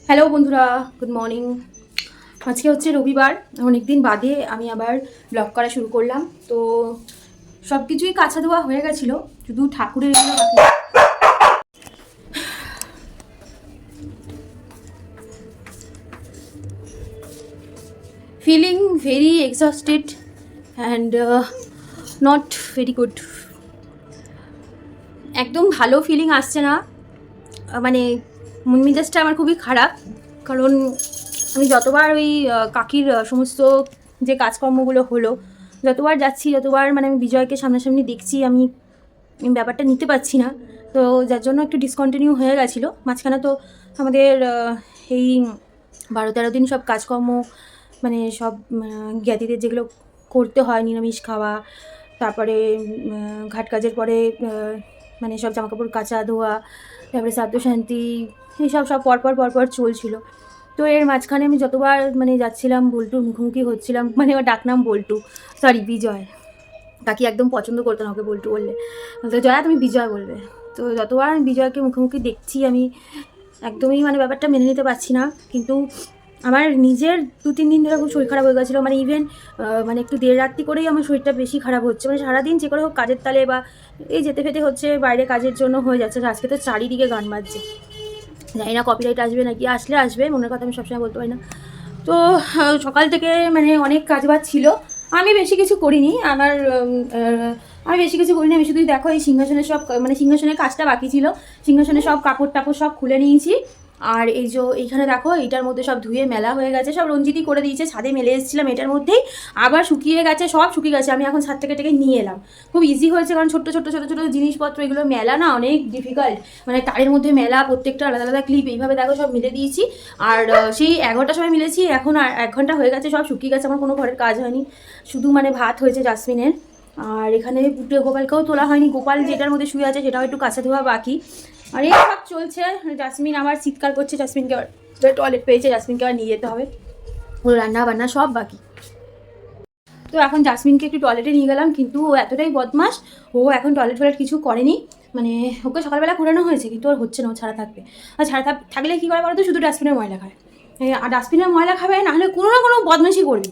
Hello বন্ধুরা, good morning. আজকে হচ্ছে রবিবার, অনেক দিন বাদে আমি আবার ব্লগ করা শুরু করলাম। তো সব কিছুই কাছা ধোয়া হয়ে গেছিলো, শুধু ঠাকুরের এগুলো বাকি। Feeling very exhausted and not very good. একদম ভালো ফিলিং আসছে না, মানে মন মেজাজটা আমার খুবই খারাপ। কারণ আমি যতবার ওই কাকির সমস্ত যে কাজকর্মগুলো হলো, যতবার যাচ্ছি যতবার মানে আমি বিজয়কে সামনাসামনি দেখছি, আমি ব্যাপারটা নিতে পারছি না। তো যার জন্য একটু ডিসকন্টিনিউ হয়ে গেছিলো মাঝখানে। তো আমাদের এই 12-13 দিন সব কাজকর্ম মানে সব জ্ঞাতিদের যেগুলো করতে হয়, নিরামিষ খাওয়া, তারপরে ঘাট কাজের পরে মানে সব জামাকাপড় কাচা ধোয়া, তারপরে শ্রাদ্ধ শান্তি, এইসব সব পরপর চলছিল। তো এর মাঝখানে আমি যতবার মানে যাচ্ছিলাম বল্টুর মুখোমুখি হচ্ছিলাম, মানে ওর ডাকনাম বল্টু, সরি বিজয়। কাকি একদম পছন্দ করতো না ওকে বল্টু বললে, তো জয়া তুমি বিজয় বলবে। তো যতবার আমি বিজয়কে মুখোমুখি দেখছি, আমি একদমই মানে ব্যাপারটা মেনে নিতে পারছি না। কিন্তু আমার নিজের 2-3 দিন ধরে খুব শরীর খারাপ হয়ে গেছিলো, মানে ইভেন মানে একটু দেড় রাত্রি করেই আমার শরীরটা বেশি খারাপ হচ্ছে। মানে সারাদিন যে করে হোক কাজের তালে বা এই যেতে ফেতে হচ্ছে বাইরে কাজের জন্য হয়ে যাচ্ছে। আজকে তো চারিদিকে গান বাজছে, জানি না কপিরাইট আসবে নাকি, আসলে আসবে, মনের কথা আমি সবসময় বলতে পারি না। তো সকাল থেকে মানে অনেক কাজবাজ ছিল, আমি বেশি কিছু করিনি। আমি বেশি কিছু করিনি, আমি শুধুই দেখো এই সিংহাসনের সব মানে সিংহাসনের কাজটা বাকি ছিল, সিংহাসনের সব কাপড় টাপড় সব খুলে নিয়েছি। আর এই যে এইখানে দেখো এইটার মধ্যে সব ধুয়ে মেলা হয়ে গেছে, সব রঞ্জিতই করে দিয়েছে। ছাদে মেলে এসেছিলাম এটার মধ্যেই, আবার শুকিয়ে গেছে, সব শুকিয়ে গেছে। আমি এখন ছাদ থেকে নিয়ে এলাম, খুব ইজি হয়েছে। কারণ ছোট্ট ছোট্ট জিনিসপত্র এগুলো মেলা না অনেক ডিফিকাল্ট, মানে তারের মধ্যে মেলা, প্রত্যেকটা আলাদা আলাদা ক্লিপ এইভাবে দেখো সব মিলে দিয়েছি। আর সেই 11টার সময় মিলেছি, এখন আর 1 ঘন্টা হয়ে গেছে, সব শুকিয়ে গেছে। আমার কোনো ঘরের কাজ হয়নি, শুধু মানে ভাত হয়েছে জাসমিনের। আর এখানে গোপালকেও তোলা হয়নি, গোপাল যেটার মধ্যে শুয়ে আছে সেটাও একটু কাছে ধোয়া বাকি। আর এই সব চলছে। জাসমিন আমার চিৎকার করছে, জাসমিনকে আবার টয়লেট পেয়েছে, জাসমিনকে আবার নিয়ে যেতে হবে, ওর রান্না বান্না সব বাকি। তো এখন জাসমিনকে একটু টয়লেটে নিয়ে গেলাম, কিন্তু ও এতটাই বদমাস, ও এখন টয়লেট কিছু করেনি। মানে ওকে সকালবেলা ঘোরানো হয়েছে, কিন্তু ওর হচ্ছে না, ও ছাড়া থাকবে। আর ছাড়া থাকলে কী করে বলো তো, শুধু ডাস্টবিনের ময়লা খায়। আর ডাস্টবিনের ময়লা খাবে, নাহলে কোনো না কোনো বদমাশি করবে।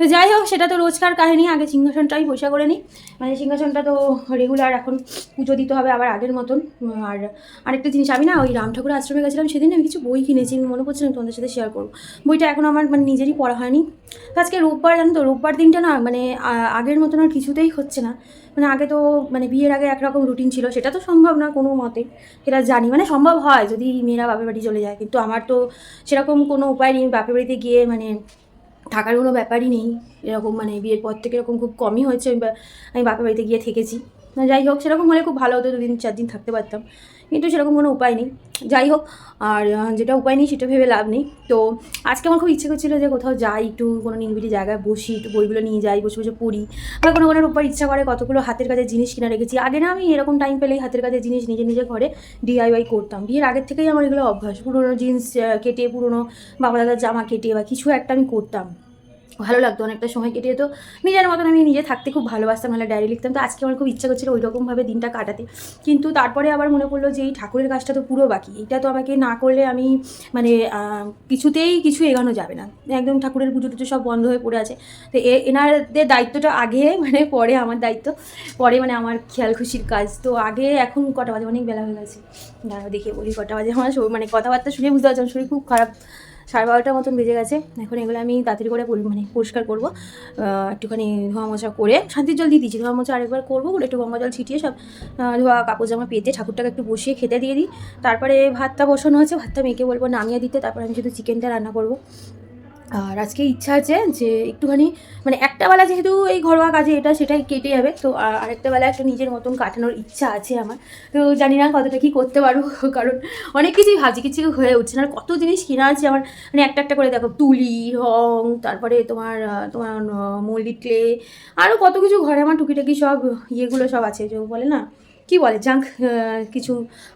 তো যাই হোক, সেটা তো রোজকার কাহিনী। আগে সিংহাসনটাই পয়সা করে নিই, মানে সিংহাসনটা তো রেগুলার এখন পুজো দিতে হবে আবার আগের মতন। আর আরেকটা জিনিস, আমি না ওই রাম ঠাকুরের আশ্রমে গেছিলাম সেদিন, আমি কিছু বই কিনেছি, আমি মনে করছিলাম তোমাদের সাথে শেয়ার করবো। বইটা এখন আমার মানে নিজেরই পড়া হয়নি। তো আজকে রোববার, জানো তো রোববার দিনটা না মানে আগের মতন আর কিছুতেই হচ্ছে না। মানে আগে তো মানে বিয়ের আগে একরকম রুটিন ছিল, সেটা তো সম্ভব না কোনো মতে, সেটা জানি। মানে সম্ভব হয় যদি মেয়েরা বাপের বাড়ি চলে যায়, কিন্তু আমার তো সেরকম কোনো উপায় নেই। বাপের বাড়িতে গিয়ে মানে থাকার কোনো ব্যাপারই নেই এরকম, মানে বিয়ের পর থেকে এরকম খুব কমই হয়েছে আমি বাপের বাড়িতে গিয়ে থেকেছি। যাই হোক, সেরকম হলে খুব ভালো হতো, 2-4 দিন থাকতে পারতাম, কিন্তু সেরকম কোনো উপায় নেই। যাই হোক, আর যেটা উপায় নেই সেটা ভেবে লাভ নেই। তো আজকে আমার খুব ইচ্ছে করছিলো যে কোথাও যাই, একটু কোনো নিরিবিলি জায়গায় বসি, একটু বইগুলো নিয়ে যাই, বসে বসে পড়ি। বা কোনো উপর ইচ্ছা করে কতগুলো হাতের কাজের জিনিস কিনে রেখেছি। আগে না আমি এরকম টাইম পেলেই হাতের কাজের জিনিস নিজে ঘরে DIY করতাম। বিয়ের আগের থেকেই আমার এগুলো অভ্যাস, পুরোনো জিন্স কেটে, পুরোনো বাবা দাদার জামা কেটে বা কিছু একটা আমি করতাম, ভালো লাগতো। অনেকটা সময় কেটে যেত, নিজের মতন আমি নিজে থাকতে খুব ভালোবাসতাম, নাহলে ডায়েরি লিখতাম। তো আজকে আমার খুব ইচ্ছা করছিল ওই রকমভাবে দিনটা কাটাতে। কিন্তু তারপরে আবার মনে পড়লো যে এই ঠাকুরের কাজটা তো পুরো বাকি, এটা তো আমাকে না করলে আমি মানে কিছুতেই কিছু এগানো যাবে না। একদম ঠাকুরের পুজো টুজো সব বন্ধ হয়ে পড়ে আছে। তো এনাদের দায়িত্বটা আগে, মানে পরে আমার দায়িত্ব, পরে মানে আমার খেয়াল খুশির কাজ। তো আগে, এখন কটা বাজে, অনেক বেলা হয়ে গেছে, দাঁড়াও দেখে বলি কটা বাজে। আমার মানে কথাবার্তা শুনে বুঝতে পারছি আমার শরীর খুব খারাপ, 12:30টার মতন বেজে গেছে। এখন এগুলো আমি তাড়াতাড়ি করে মানে পরিষ্কার করবো, একটুখানি ধোয়া মোছা করে, শান্তির জল দিয়ে দিচ্ছি, ধোয়া মোছা আরেকবার করবো বলে একটু গঙ্গা জল ছিটিয়ে সব ধোয়া কাপড় জামা পেতে ঠাকুরটাকে একটু বসিয়ে খেতে দিয়ে দিই। তারপরে ভাতটা বসানো হয়েছে, ভাতটা মেয়েকে বলবো নামিয়ে দিতে, তারপর আমি শুধু চিকেনটা রান্না করবো। আর আজকে ইচ্ছা আছে যে একটুখানি মানে একটা বেলা যেহেতু এই ঘরোয়া কাজে এটা সেটাই কেটে যাবে, তো আরেকটা বেলা একটু নিজের মতন কাটানোর ইচ্ছা আছে আমার। তো জানি না কতটা কি করতে পারবো, কারণ অনেক কিছুই ভাবছি, কিছু হয়ে উঠছে না। আর কত জিনিস কেনা আছে আমার, মানে একটা একটা করে দেখো, তুলি, রং, তারপরে তোমার তোমার মল্লি ক্লে, আরও কত কিছু ঘরে আমার টুকিটাকি সব ইয়েগুলো সব আছে, যে বলে না কি বলে জাঙ্ক কিছু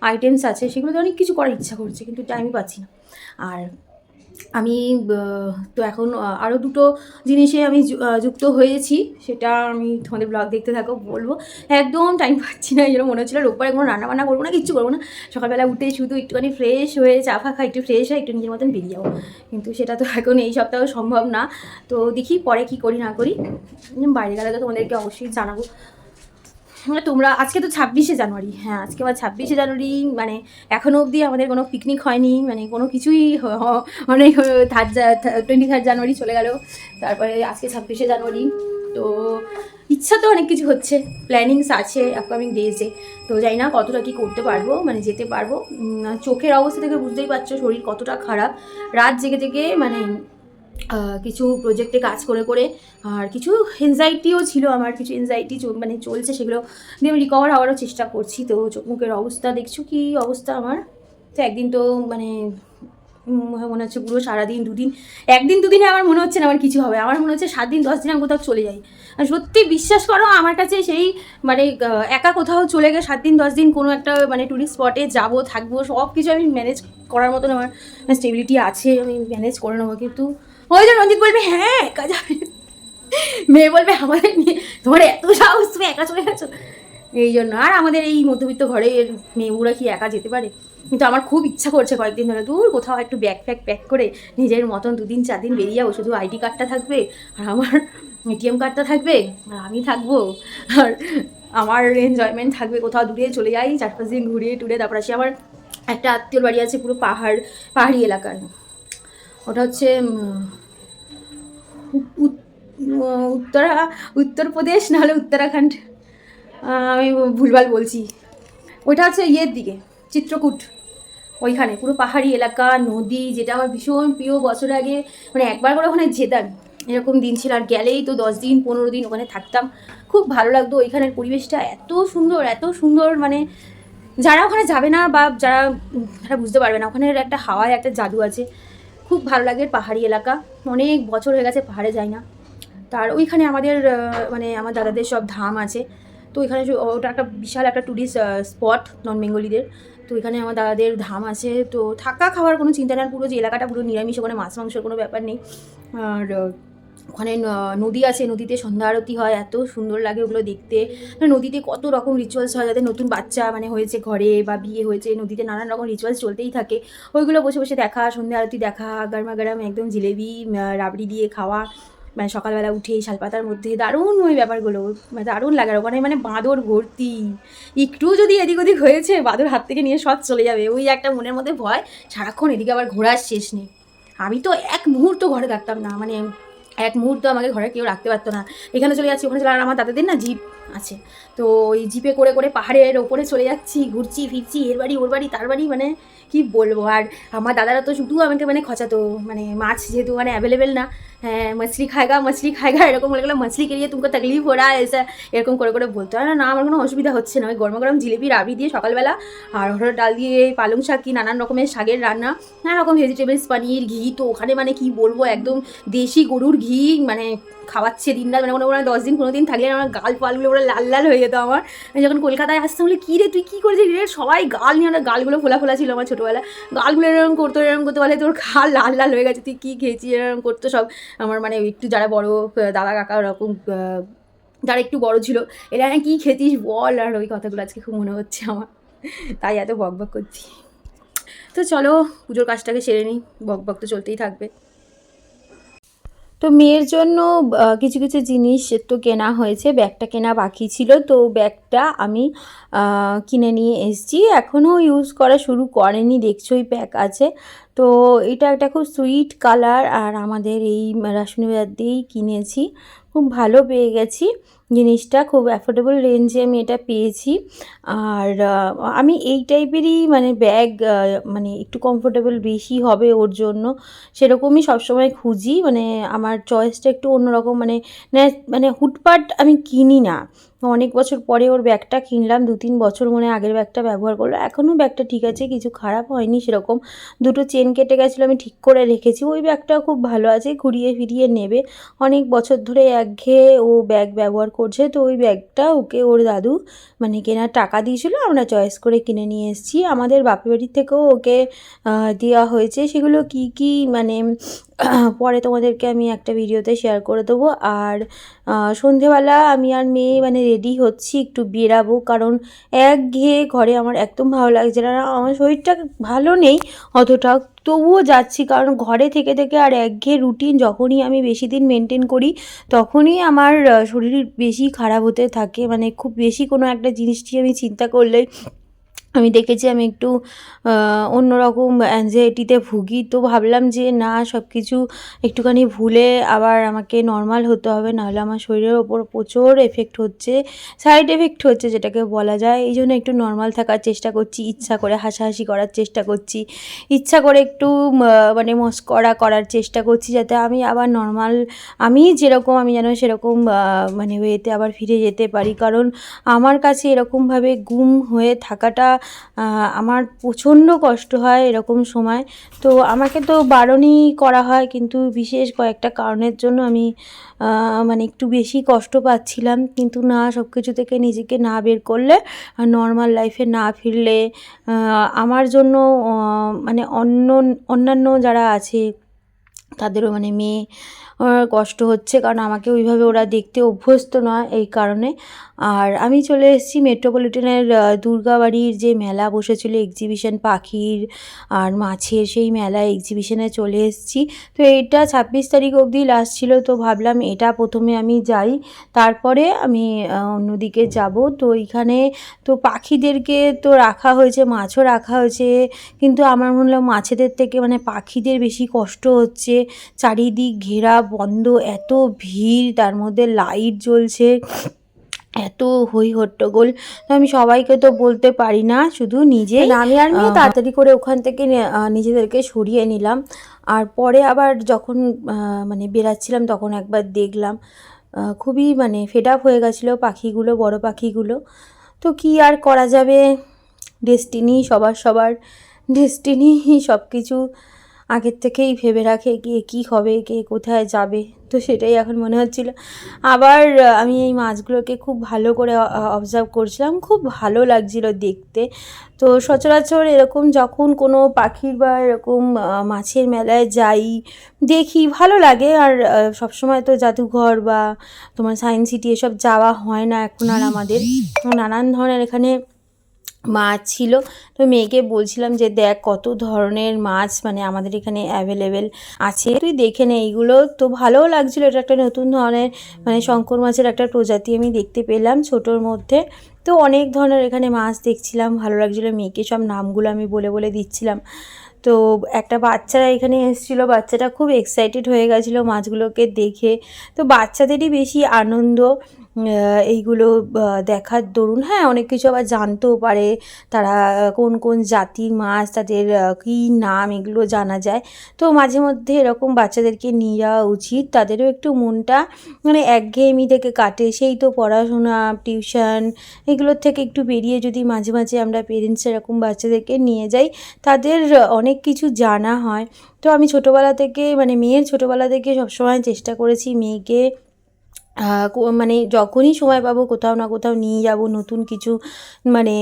আইটেমস আছে, সেগুলোতে অনেক কিছু করার ইচ্ছা করছে, কিন্তু টাইমই পাচ্ছি না। আর আমি তো এখন আরও দুটো জিনিসে আমি যুক্ত হয়েছি, সেটা আমি তোমাদের ব্লগ দেখতে থাকো, বলবো। একদম টাইম পাচ্ছি না, এই জন্য মনে হচ্ছিলো রোববারে কোনো রান্নাবান্না করবো না, কিচ্ছু করবো না, সকালবেলা উঠে শুধু একটুখানি ফ্রেশ হয়ে চা ফা খাই, একটু ফ্রেশ হয়, একটু নিজের মতন বেরিয়ে যাবো। কিন্তু সেটা তো এখন এই সপ্তাহ সম্ভব না। তো দেখি পরে কি করি না করি, বাইরে গেলে তো তোমাদেরকে অবশ্যই জানাবো। মানে তোমরা, আজকে তো 26শে জানুয়ারি, হ্যাঁ আজকে আবার 26শে জানুয়ারি, মানে এখনও অবধি আমাদের কোনো পিকনিক হয়নি, মানে কোনো কিছুই অনেক 23 জানুয়ারি চলে গেল, তারপরে আজকে 26শে জানুয়ারি। তো ইচ্ছা তো অনেক কিছু হচ্ছে, প্ল্যানিংস আছে আপকামিং ডেজে, তো জানি না কতটা কি করতে পারবো, মানে যেতে পারবো। চোখের অবস্থা থেকে বুঝতেই পারছো শরীর কতটা খারাপ, রাত জেগে জেগে মানে কিছু প্রজেক্টে কাজ করে করে, আর কিছু এনজাইটিও ছিল আমার, কিছু এনজাইটি মানে চলছে, সেগুলো দিয়ে আমি রিকভার হওয়ারও চেষ্টা করছি। তো চোখ মুখের অবস্থা দেখছো কী অবস্থা আমার। তো একদিন তো মানে মনে হচ্ছে পুরো সারাদিন দুদিন, একদিন দুদিনে আমার মনে হচ্ছে না আমার কিছু হবে, আমার মনে হচ্ছে 7 দিন 10 দিন আমি কোথাও চলে যাই। আর সত্যি বিশ্বাস করো আমার কাছে সেই মানে একা কোথাও চলে গিয়ে 7 দিন 10 দিন কোনো একটা মানে টুরিস্ট স্পটে যাবো, থাকবো, সব কিছু আমি ম্যানেজ করার মতন আমার স্টেবিলিটি আছে, আমি ম্যানেজ করে নেবো। কিন্তু ওই যে রঞ্জিত বলবে হ্যাঁ একা যাবে, মেয়ে বলবে আমাদের নিয়ে তোমার এত সাহস, তুমি একা চলে গেছো, এই জন্য। আর আমাদের এই মধ্যবিত্ত ঘরের মেয়েগুলো কি একা যেতে পারে? কিন্তু আমার খুব ইচ্ছা করছে কয়েকদিন ধরে দূর কোথাও একটু ব্যাগ ফ্যাগ প্যাক করে নিজের মতন 2 দিন 4 দিন বেরিয়ে যাবো, শুধু আইডি কার্ডটা থাকবে আর আমার এটিএম কার্ডটা থাকবে আর আমি থাকবো, আর আমার এনজয়মেন্ট থাকবে, কোথাও দূরে চলে যাই 4-5 দিন ঘুরিয়ে টুরে তারপর আসি। আমার একটা আত্মীয়র বাড়ি আছে পুরো পাহাড়ি এলাকায়, ওটা হচ্ছে উত্তরা উত্তরপ্রদেশ নাহলে উত্তরাখণ্ড, আমি ভুলভাল বলছি। ওইটা হচ্ছে ইয়ের দিকে, চিত্রকূট, ওইখানে পুরো পাহাড়ি এলাকা, নদী, যেটা আমার ভীষণ প্রিয়। বছর আগে মানে একবার করে ওখানে যেতাম, এরকম দিন ছিল, আর গেলেই তো 10 দিন 15 দিন ওখানে থাকতাম, খুব ভালো লাগতো। ওইখানের পরিবেশটা এত সুন্দর এত সুন্দর, মানে যারা ওখানে যাবে না বা যারা যারা বুঝতে পারবে না, ওখানের একটা হাওয়ায় একটা জাদু আছে, খুব ভালো লাগে। পাহাড়ি এলাকা, অনেক বছর হয়ে গেছে পাহাড়ে যাই না। তার ওইখানে আমাদের মানে আমার দাদাদের সব ধাম আছে, তো ওইখানে ওটা একটা বিশাল একটা ট্যুরিস্ট স্পট নন বেঙ্গলিদের। তো এখানে আমার দাদাদের ধাম আছে, তো থাকা খাওয়ার কোনো চিন্তা নেই, পুরো যে এলাকাটা পুরো নিরামিষ, ওখানে মাছ মাংসের কোনো ব্যাপার নেই। আর ওখানে নদী আছে, নদীতে সন্ধ্যা আরতি হয়, এত সুন্দর লাগে ওগুলো দেখতে। নদীতে কত রকম রিচুয়ালস হয়, যাদের নতুন বাচ্চা মানে হয়েছে ঘরে বা বিয়ে হয়েছে, নদীতে নানান রকম রিচুয়ালস চলতেই থাকে, ওইগুলো বসে বসে দেখা, সন্ধ্যা আরতি দেখা, গরমা গরম একদম জিলেবি রাবড়ি দিয়ে খাওয়া, মানে সকালবেলা উঠেই শালপাতার মধ্যে, দারুণ ওই ব্যাপারগুলো, মানে দারুণ লাগার। ওখানে মানে বাঁদর ভর্তি, একটু যদি এদিক ওদিক হয়েছে বাঁদর হাত থেকে নিয়ে সব চলে যাবে, ওই একটা মনের মধ্যে ভয়, সারাক্ষণ এদিকে আবার ঘোরার শেষ নেই। আমি তো এক মুহূর্ত ঘরে থাকতাম না, মানে এক মুহূর্ত আমাকে ঘরে কেউ রাখতে পারতো না, এখানে চলে যাচ্ছি ওখানে চলে, আর আমার দাদাদের না জিপ আছে, তো ওই জিপে করে করে পাহাড়ের ওপরে চলে যাচ্ছি, ঘুরছি ফিরছি, এর বাড়ি ওর বাড়ি তার বাড়ি, মানে কি বলবো। আর আমার দাদারা তো শুধু আমাকে মানে খচাতো, মানে মাছ যেহেতু মানে অ্যাভেলেবেল না, হ্যাঁ মছলি খায়গা এরকম বলে গেলো, মছলি কে লিয়ে তুমকো তকলিফ হো রা এসা, এরকম করে করে বলতো। আর না আমার কোনো অসুবিধা হচ্ছে না, ওই গরমা গরম জিলিপি রাবড়ি দিয়ে সকালবেলা, আর অরহর ডাল দিয়ে পালং শাক, কি নানান রকমের শাকের রান্না, নানা রকম ভেজিটেবলস, পনির, ঘি, তো ওখানে মানে কি বলবো, একদম দেশি গরুর ঘি মানে খাওয়াচ্ছে দিন রাত, মানে ওরা 10 দিন 15 দিন থাকলে আমার গাল পালগুলো ওরা লাল লাল হয়ে যেত আমার। আমি যখন কলকাতায় আসতাম বলে কী রে তুই কী করেছিস রে, সবাই গাল নিয়ে, গালগুলো ফোলা ফোলা ছিল আমার ছোটোবেলা, গালগুলো এরকম করতে বলে তোর গাল লাল লাল হয়ে গেছে, তুই কী খেয়েছিস, এরকম করতো সব আমার, মানে একটু যারা বড় দাদা কাকা ওরকম যারা একটু বড় ছিল, এরা কী খেতিস বল, আর ওই কথাগুলো আজকে খুব মনে হচ্ছে আমার, তাই এত বক বক করছি। তো চলো পুজোর কাজটাকে সেরে নিই, বক বক তো চলতেই থাকবে। তো মেয়ের জন্য কিছু কিছু জিনিস তো কেনা হয়েছে, ব্যাগটা কেনা বাকি ছিল, তো ব্যাগটা আমি কিনে নিয়ে এসেছি, এখনও ইউজ করা শুরু করেনি, দেখছোই প্যাক আছে। তো এটা একটা খুব সুইট কালার, আর আমাদের এই রাসুনি বাজার দিয়েই কিনেছি, খুব ভালো পেয়ে গেছি জিনিসটা, খুব অ্যাফোর্ডেবল রেঞ্জে আমি এটা পেয়েছি। আর আমি এই টাইপেরই মানে ব্যাগ, মানে একটু কমফোর্টেবল বেশি হবে ওর জন্য, সেরকমই সবসময় খুঁজি, মানে আমার চয়েসটা একটু অন্যরকম, মানে মানে হুটপাট আমি কিনি না, অনেক বছর পরে ওর ব্যাগটা কিনলাম, 2-3 বছর মনে হয় আগের ব্যাগটা ব্যবহার করলো, এখনও ব্যাগটা ঠিক আছে, কিছু খারাপ হয়নি সেরকম। দুটো চেন কেটে গেছিলো, আমি ঠিক করে রেখেছি। ওই ব্যাগটাও খুব ভালো আছে, ঘুরিয়ে ফিরিয়ে নেবে। অনেক বছর ধরে একঘেয়ে ও ব্যাগ ব্যবহার করছে, তো ওই ব্যাগটা ওকে ওর দাদু মানে কেনার টাকা দিয়েছিলো, আমরা চয়েস করে কিনে নিয়ে এসেছি। আমাদের বাপের বাড়ির থেকেও ওকে দেওয়া হয়েছে। সেগুলো কি কি মানে পরে তোমাদেরকে আমি একটা ভিডিওতে শেয়ার করে দেবো। আর সন্ধেবেলা আমি আর মেয়ে মানে রেডি হচ্ছি, একটু বেরাবো, কারণ একঘেয়ে ঘরে আমার একদম ভালো লাগছে না। আমার শরীরটা ভালো নেই অতটা, তবুও যাচ্ছি, কারণ ঘরে থেকে থেকে আর একঘেয়ে রুটিন যখনই আমি বেশি দিন মেনটেন করি তখনই আমার শরীর বেশি খারাপ হতে থাকে। মানে খুব বেশি কোনো একটা জিনিসটি আমি চিন্তা করলেই আমি দেখেছি আমি একটু অন্যরকম অ্যাংজাইটিতে ভুগি। তো ভাবলাম যে না, সব কিছু একটুখানি ভুলে আবার আমাকে নর্মাল হতে হবে, নাহলে আমার শরীরের ওপর প্রচুর এফেক্ট হচ্ছে, সাইড এফেক্ট হচ্ছে যেটাকে বলা যায়। এই জন্য একটু নর্মাল থাকার চেষ্টা করছি, ইচ্ছা করে হাসাহাসি করার চেষ্টা করছি, ইচ্ছা করে একটু মানে মস্করা করার চেষ্টা করছি, যাতে আমি আবার নর্মাল, আমি যেরকম আমি যেন সেরকম মানে ওয়েতে আবার ফিরে যেতে পারি। কারণ আমার কাছে এরকমভাবে গুম হয়ে থাকাটা আমার প্রচণ্ড কষ্ট হয় এরকম সময়। তো আমাকে তো বারণই করা হয়, কিন্তু বিশেষ কয়েকটা কারণের জন্য আমি মানে একটু বেশি কষ্ট পাচ্ছিলাম। কিন্তু না, সব কিছু থেকে নিজেকে না বের করলে, নর্মাল লাইফে না ফিরলে আমার জন্য মানে অন্যান্য যারা আছে তাদেরও মানে মেয়ে কষ্ট হচ্ছে, কারণ আমাকে ওইভাবে ওরা দেখতে অভ্যস্ত নয় এই কারণে। আর আমি চলে এসেছি মেট্রোপলিটনের দুর্গাবাড়ির যে মেলা বসেছিল, এক্সিবিশন পাখির আর মাছের, সেই মেলা এক্সিবিশনে চলে এসেছি। তো এটা 26 তারিখ অবধি লাস্ট ছিল, তো ভাবলাম এটা প্রথমে আমি যাই, তারপরে আমি অন্যদিকে যাব। তো এইখানে তো পাখিদেরকে তো রাখা হয়েছে, মাছও রাখা হয়েছে, কিন্তু আমার মনে হলো মাছেদের থেকে মানে পাখিদের বেশি কষ্ট হচ্ছে। চারিদিক ঘেরা বন্ধ, এত ভিড়, তার মধ্যে লাইট জ্বলছে, এত হই হট্টগোল। তো আমি সবাইকে তো বলতে পারি না, শুধু নিজে আমি আর মেয়ে তাড়াতাড়ি করে ওখান থেকে নিজেদেরকে সরিয়ে নিলাম। আর পরে আবার যখন মানে বেরাচ্ছিলাম তখন একবার দেখলাম, খুবই মানে ফেড আপ হয়ে গেছিলো পাখিগুলো, বড় পাখিগুলো। তো কি আর করা যাবে, ডেস্টিনি, সবার ডেস্টিনি সব কিছু আগের থেকেই ভেবে রাখে কে কী হবে, কে কোথায় যাবে। তো সেটাই এখন মনে হচ্ছিল। আবার আমি এই মাছগুলোকে খুব ভালো করে অবজার্ভ করছিলাম, খুব ভালো লাগছিল দেখতে। তো সচরাচর এরকম যখন কোনো পাখির বা এরকম মাছের মেলায় যাই, দেখি, ভালো লাগে। আর সবসময় তো জাদুঘর বা তোমার সায়েন্স সিটি এসব যাওয়া হয় না এখন আর আমাদের। নানান ধরনের এখানে মাছ ছিল। তো মেয়েকে বলছিলাম যে দেখ কত ধরনের মাছ মানে আমাদের এখানে অ্যাভেলেবেল আছে, তুই দেখে নে এইগুলো। তো ভালোও লাগছিলো, এটা একটা নতুন ধরনের মানে শঙ্কর মাছের একটা প্রজাতি আমি দেখতে পেলাম ছোটোর মধ্যে। তো অনেক ধরনের এখানে মাছ দেখছিলাম, ভালো লাগছিলো। মেয়েকে সব নামগুলো আমি বলে বলে দিচ্ছিলাম। তো একটা বাচ্চারা এখানে এসেছিলো, বাচ্চাটা খুব এক্সাইটেড হয়ে গেছিলো মাছগুলোকে দেখে। তো বাচ্চাদেরই বেশি আনন্দ এইগুলো দেখার দরুন। হ্যাঁ, অনেক কিছু আবার জানতেও পারে তারা, কোন কোন জাতির মাছ, তাদের কী নাম, এগুলো জানা যায়। তো মাঝে মধ্যে এরকম বাচ্চাদেরকে নিয়ে যাওয়া উচিত, তাদেরও একটু মনটা মানে একঘেয়েমি থেকে কাটে। সেই তো পড়াশোনা, টিউশন, এগুলোর থেকে একটু বেরিয়ে যদি মাঝে মাঝে আমরা পেরেন্টস এরকম বাচ্চাদেরকে নিয়ে যাই, তাদের অনেক কিছু জানা হয়। তো আমি ছোটোবেলা থেকে মানে মেয়ের ছোটোবেলা থেকে সবসময় চেষ্টা করেছি মেয়েকে মানে যখনই সময় পাবো কোথাও না কোথাও নিয়ে যাব, নতুন কিছু মানে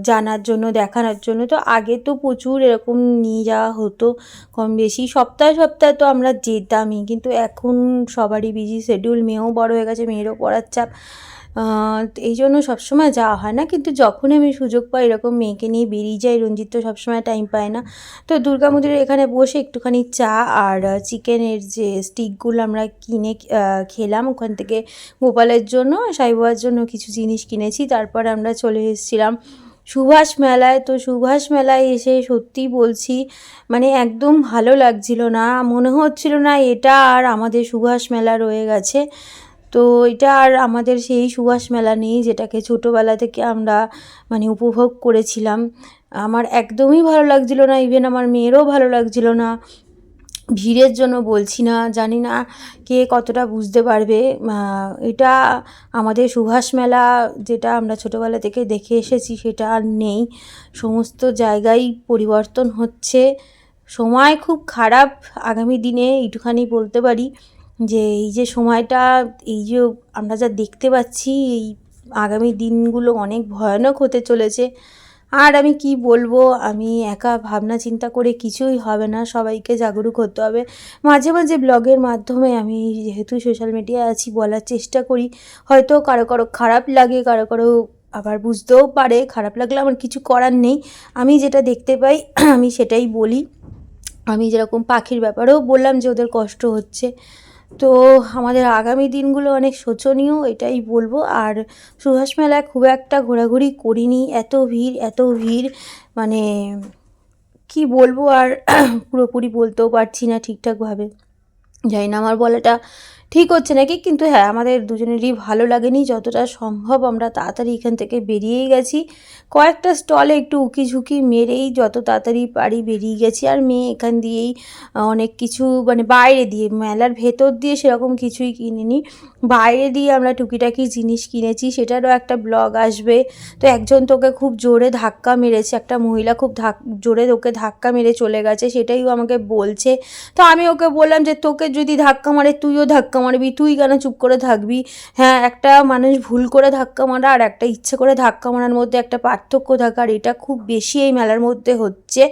জানার জন্য, দেখানোর জন্য। তো আগে তো প্রচুর এরকম নিয়ে যাওয়া হতো, কম বেশি সপ্তাহে সপ্তাহে তো আমরা যেতামই। কিন্তু এখন সবারই বিজি শিডিউল, মেয়েও বড় হয়ে গেছে, মেয়েরও পড়ার চাপ, এই জন্য সবসময় যাওয়া হয় না। কিন্তু যখনই আমি সুযোগ পাই এরকম মেয়েকে নিয়ে বেরিয়ে যাই। রঞ্জিত তো সবসময় টাইম পায় না। তো দুর্গা মন্দিরের এখানে বসে একটুখানি চা আর চিকেনের যে স্টিকগুলো আমরা কিনে খেলাম ওখান থেকে। গোপালের জন্য, সাইবাবার জন্য কিছু জিনিস কিনেছি। তারপর আমরা চলে এসেছিলাম সুভাষ মেলায়। তো সুভাষ মেলায় এসে সত্যি বলছি মানে একদম ভালো লাগছিল না, মনে হচ্ছিল না এটা আর আমাদের সুভাষ মেলা রয়ে গেছে। তো এটা আর আমাদের সেই সুভাষ মেলা নেই যেটাকে ছোটোবেলা থেকে আমরা মানে উপভোগ করেছিলাম। আমার একদমই ভালো লাগছিল না, ইভেন আমার মেয়েরও ভালো লাগছিল না। ভিড়ের জন্য বলছি না, জানি না কে কতটা বুঝতে পারবে। এটা আমাদের সুভাষ মেলা, যেটা আমরা ছোটোবেলা থেকে দেখে এসেছি, সেটা আর নেই। সমস্ত জায়গায় পরিবর্তন হচ্ছে, সময় খুব খারাপ। আগামী দিনে এইটুখানি বলতে পারি যে এই যে সময়টা, এই যে আমরা যা দেখতে পাচ্ছি, এই আগামী দিনগুলো অনেক ভয়ানক হতে চলেছে। আর আমি কি বলবো, আমি একা ভাবনা চিন্তা করে কিছুই হবে না, সবাইকে জাগরুক হতে হবে। মাঝে মাঝে ব্লগের মাধ্যমে আমি যেহেতু সোশ্যাল মিডিয়ায় আছি, বলার চেষ্টা করি। হয়তো কারো কারো খারাপ লাগে, কারো কারো আবার বুঝতেও পারে। খারাপ লাগলে আমার কিছু করার নেই, আমি যেটা দেখতে পাই আমি সেটাই বলি। আমি যেরকম পাখির ব্যাপারেও বললাম যে ওদের কষ্ট হচ্ছে। তো আমাদের আগামী দিনগুলো অনেক শোচনীয়, এটাই বলবো। আর সুভাষ মেলায় খুব একটা ঘোরাঘুরি করিনি, এত ভিড়, মানে কি বলবো আর পুরোপুরি বলতেও পারছি না ঠিকঠাকভাবে। জানি না আমার বলাটা ঠিক হচ্ছে নাকি, কিন্তু হ্যাঁ, আমাদের দুজনেরই ভালো লাগেনি। যতটা সম্ভব আমরা তাড়াতাড়ি এখান থেকে বেরিয়ে গেছি। কয়েকটা স্টলে একটু উকিঝুঁকি মেরেই যত তাড়াতাড়ি পারি বেরিয়ে গেছি। আর মেয়ে এখান দিয়েই অনেক কিছু, মানে বাইরে দিয়ে, মেলার ভেতর দিয়ে সেরকম কিছুই কিনিনি, বাইরে দিয়ে আমরা টুকিটাকি জিনিস কিনেছি। সেটারও একটা ব্লগ আসবে। তো একজন তোকে খুব জোরে ধাক্কা মেরেছে, একটা মহিলা খুব জোরে ওকে ধাক্কা মেরে চলে গেছে, সেটাই ও আমাকে বলছে। তো আমি ওকে বললাম যে তোকে যদি ধাক্কা মারে তুইও ধাক্কা মারবি, তুই কেন চুপ করে থাকবি? হ্যাঁ, একটা মানুষ ভুল করে ধাক্কা মারা আর একটা ইচ্ছে করে ধাক্কা মারার মধ্যে একটা পার্থক্য থাকে, আর এটা খুব বেশি এই মেলার মধ্যে হচ্ছে।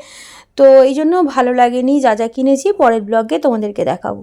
তো এই জন্য ভালো লাগেনি। যা যা কিনেছি পরের ব্লগে তোমাদেরকে দেখাবো।